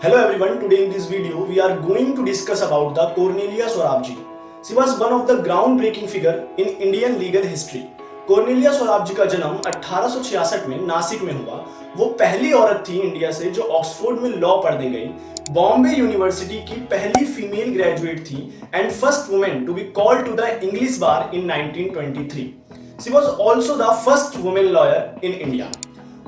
Hello everyone, today in this video we are going to discuss about the Cornelia Sorabji. She was one of the groundbreaking figure in Indian legal history. Cornelia Sorabji का जन्म 1866 में नासिक में हुआ। वो पहली औरत थी इंडिया से जो ऑक्सफोर्ड में लॉ पढ़ने गई। बॉम्बे यूनिवर्सिटी की पहली फीमेल ग्रेजुएट थी and first women to be called to the English bar in 1923। She was also the first women lawyer in India.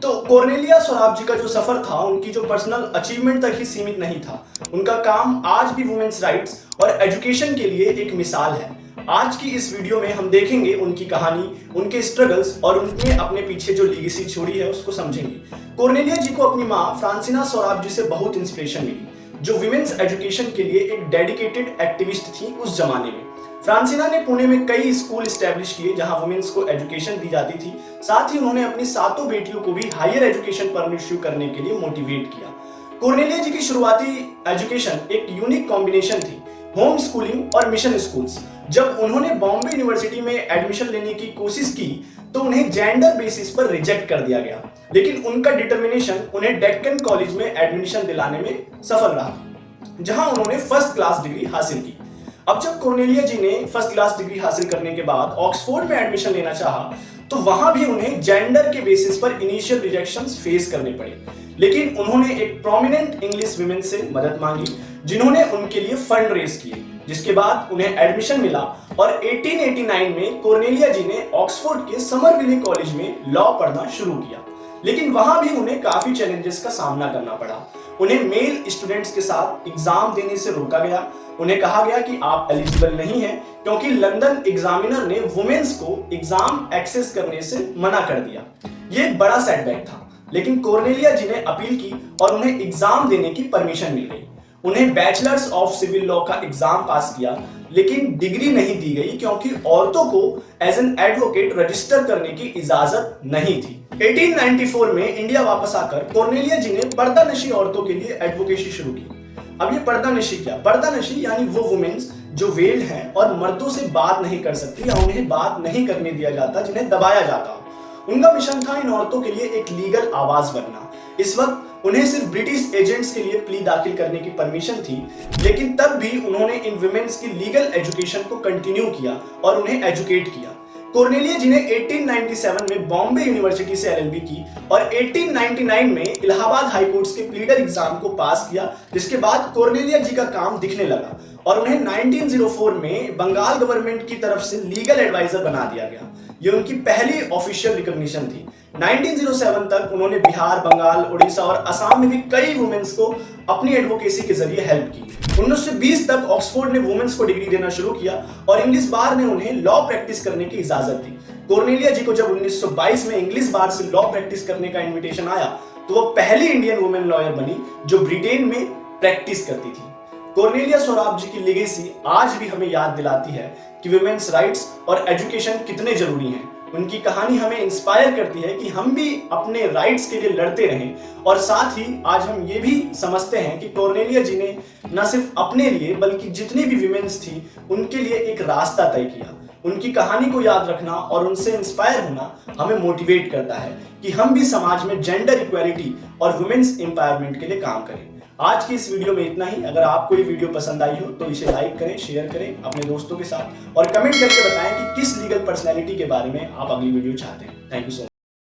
तो कॉर्नेलिया सोराबजी का जो सफर था उनकी जो पर्सनल अचीवमेंट तक ही सीमित नहीं था। उनका काम आज भी वुमेन्स राइट्स और एजुकेशन के लिए एक मिसाल है। आज की इस वीडियो में हम देखेंगे उनकी कहानी, उनके स्ट्रगल्स और उनने अपने पीछे जो लीगेसी छोड़ी है उसको समझेंगे। कॉर्नेलिया जी को अपनी माँ फ्रांसिना सोराबजी से बहुत इंस्पिरेशन मिली, जो विमेन्स एजुकेशन के लिए एक डेडिकेटेड एक्टिविस्ट थी उस जमाने में। फ्रांसिना ने पुणे में कई स्कूल स्टैब्लिश किए जहां वुमेन्स को एजुकेशन दी जाती थी। साथ ही उन्होंने अपनी 7 बेटियों को भी हायर एजुकेशन परमिट करने के लिए मोटिवेट किया। कॉर्नेलिया जी की शुरुआती एजुकेशन एक यूनिक कॉम्बिनेशन थी, होम स्कूलिंग और मिशन स्कूल्स। जब उन्होंने बॉम्बे यूनिवर्सिटी में एडमिशन लेने की कोशिश की तो उन्हें जेंडर बेसिस पर रिजेक्ट कर दिया गया, लेकिन उनका डिटर्मिनेशन उन्हें डेक्कन कॉलेज में एडमिशन दिलाने में सफल रहा, जहां उन्होंने फर्स्ट क्लास डिग्री हासिल की। अब जब कॉर्नेलिया जी ने फर्स्ट क्लास डिग्री हासिल करने के बाद ऑक्सफोर्ड में एडमिशन लेना चाहा तो वहां भी उन्हें जेंडर के बेसिस पर इनिशियल रिजेक्शंस फेस करने पड़े, लेकिन उन्होंने एक प्रोमिनेंट इंग्लिश विमेन से मदद मांगी जिन्होंने उनके लिए फंड रेज किए, जिसके बाद उन्हें एडमिशन मिला और 1889 में कॉर्नेलिया जी ने ऑक्सफोर्ड के समरविले कॉलेज में लॉ पढ़ना शुरू किया। लेकिन वहां भी उन्हें काफी चैलेंजेस का सामना करना पड़ा। उन्हें मेल स्टूडेंट्स के साथ एग्जाम देने से रोका गया। उन्हें कहा गया कि आप एलिजिबल नहीं हैं क्योंकि लंदन एग्जामिनर ने वुमेन्स को एग्जाम एक्सेस करने से मना कर दिया। ये एक बड़ा सेटबैक था, लेकिन कॉर्नेलिया जी ने अपील की और उन्हें एग्जाम देने की परमिशन मिल गई। उन्हें बैचलर्स ऑफ सिविल लॉ का एग्जाम पास किया, लेकिन डिग्री नहीं दी गई क्योंकि औरतों को एज एन एडवोकेट रजिस्टर करने की इजाजत नहीं थी। 1894 में इंडिया वापस आकर कॉर्नेलिया जी ने पर्दानशी औरतों के लिए एडवोकेसी शुरू की। अब ये पर्दानशी क्या? पर्दानशी यानी वो वुमेन्स जो वेल्ड हैं और मर्दों से बात नहीं कर सकती या उन्हें बात नहीं करने दिया जाता, जिन्हें दबाया जाता। उनका मिशन था इन औरतों के लिए एक लीगल आवाज बनना। इस वक्त उन्हें सिर्फ ब्रिटिश एजेंट्स के लिए प्ली दाखिल करने की परमिशन थी, लेकिन तब भी उन्होंने इन वुमेन्स की लीगल एजुकेशन को कंटिन्यू किया और उन्हें एजुकेट किया। कॉर्नेलिया जी ने 1897 में बॉम्बे यूनिवर्सिटी से एलएलबी की और 1899 में इलाहाबाद हाई कोर्ट के प्लीडर एग्जाम को पास किया, जिसके बाद कॉर्नेलिया जी का काम दिखने लगा और उन्हें 1904 में बंगाल गवर्नमेंट की तरफ से लीगल एडवाइजर बना दिया गया। ये उनकी पहली ऑफिशियल रिकॉग्निशन थी। 1907 तक उन्होंने बिहार, बंगाल, उड़ीसा और असम में भी कई वुमेन्स को अपनी एडवोकेसी के जरिए हेल्प की। 1920 तक ऑक्सफोर्ड ने वुमेन्स को डिग्री देना शुरू किया और इंग्लिश बार ने उन्हें लॉ प्रैक्टिस करने की इजाजत दी। कॉर्नेलिया जी को जब 1922 में इंग्लिश बार से लॉ प्रैक्टिस करने का इन्विटेशन आया तो वो पहली इंडियन वुमेन लॉयर बनी जो ब्रिटेन में प्रैक्टिस करती थी। कॉर्नेलिया सोराबजी की लेगेसी आज भी हमें याद दिलाती है कि वुमेन्स राइट्स और एजुकेशन कितने जरूरी हैं। उनकी कहानी हमें इंस्पायर करती है कि हम भी अपने राइट्स के लिए लड़ते रहें और साथ ही आज हम ये भी समझते हैं कि कॉर्नेलिया जी ने न सिर्फ अपने लिए बल्कि जितनी भी विमेन्स थी उनके लिए एक रास्ता तय किया। उनकी कहानी को याद रखना और उनसे इंस्पायर होना हमें मोटिवेट करता है कि हम भी समाज में जेंडर इक्वालिटी और वुमेन्स एम्पावरमेंट के लिए काम करें। आज की इस वीडियो में इतना ही। अगर आपको ये वीडियो पसंद आई हो तो इसे लाइक करें, शेयर करें अपने दोस्तों के साथ और कमेंट करके बताएं कि किस लीगल पर्सनैलिटी के बारे में आप अगली वीडियो चाहते हैं। Thank you so much.